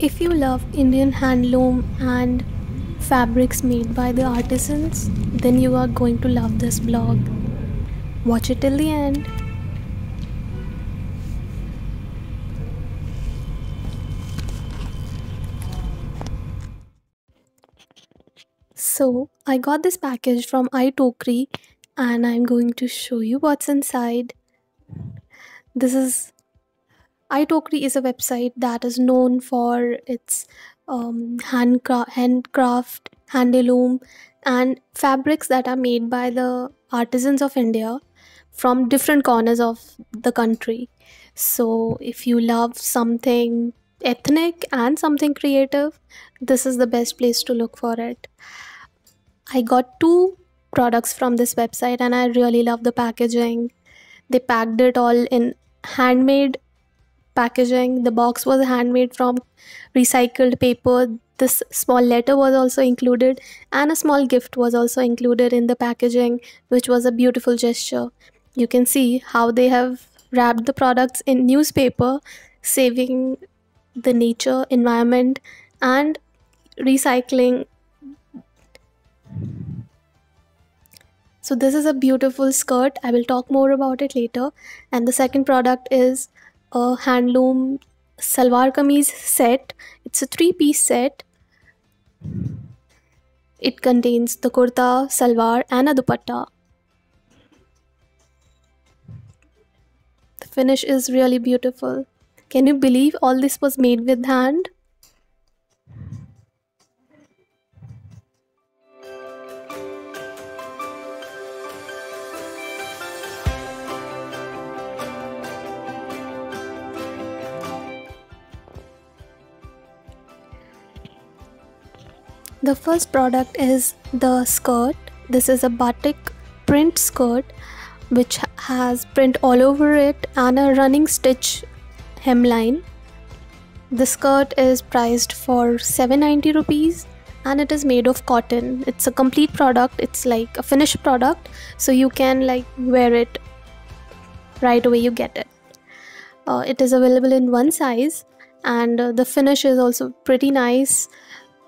If you love Indian handloom and fabrics made by the artisans, then you are going to love this blog. Watch it till the end. So, I got this package from iTokri and I'm going to show you what's inside. This is iTokri is a website that is known for its handcraft, handloom, and fabrics that are made by the artisans of India from different corners of the country. So, if you love something ethnic and something creative, this is the best place to look for it. I got two products from this website and I really love the packaging. They packed it all in handmade packaging. The box was handmade from recycled paper. This small letter was also included, and a small gift was also included in the packaging, which was a beautiful gesture. You can see how they have wrapped the products in newspaper, saving the nature, environment, and recycling. So this is a beautiful skirt. I will talk more about it later. And the second product is a handloom salwar kameez set. It's a 3-piece set. It contains the kurta, salwar, and a dupatta. The finish is really beautiful. Can you believe all this was made with hand? The first product is the skirt. This is a batik print skirt which has print all over it and a running stitch hemline. The skirt is priced for 790 rupees and it is made of cotton. It's a complete product. It's like a finished product, so you can like wear it right away you get it. It is available in one size and the finish is also pretty nice.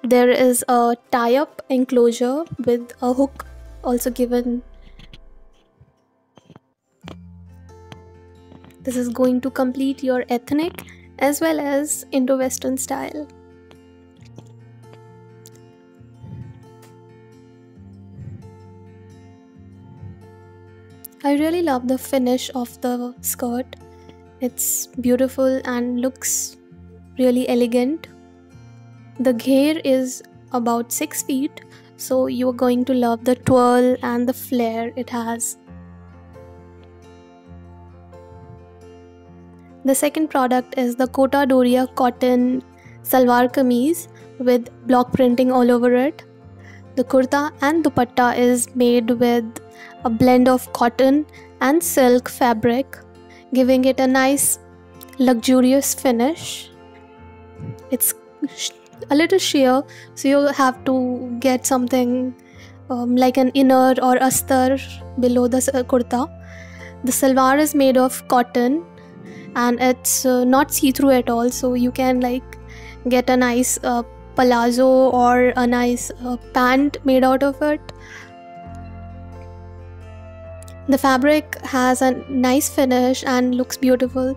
There is a tie-up enclosure with a hook also given. This is going to complete your ethnic as well as Indo-Western style. I really love the finish of the skirt. It's beautiful and looks really elegant. The ghair is about 6 feet, so you are going to love the twirl and the flare it has. The second product is the Kota Doria cotton salwar kameez with block printing all over it. The kurta and dupatta is made with a blend of cotton and silk fabric, giving it a nice luxurious finish. It's a little sheer, so you'll have to get something like an inner or astar below the kurta. The salwar is made of cotton and it's not see-through at all, so you can like get a nice palazzo or a nice pant made out of it. The fabric has a nice finish and looks beautiful.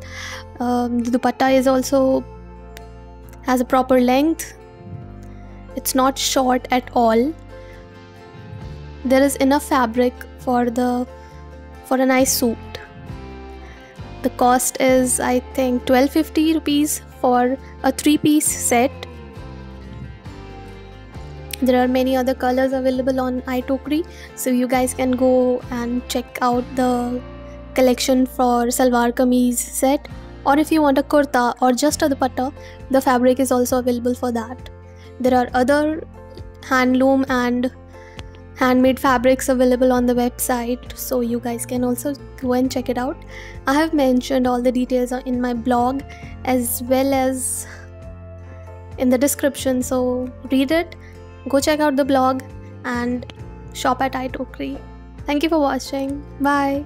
The dupatta is also has a proper length. It's not short at all. There is enough fabric for a nice suit. The cost is I think 1250 rupees for a 3-piece set. There are many other colors available on iTokri, so you guys can go and check out the collection for salwar kameez set. Or if you want a kurta or just a dupatta, the fabric is also available for that. There are other handloom and handmade fabrics available on the website, so you guys can also go and check it out. I have mentioned all the details in my blog as well as in the description, so read it, go check out the blog and shop at iTokri. Thank you for watching. Bye.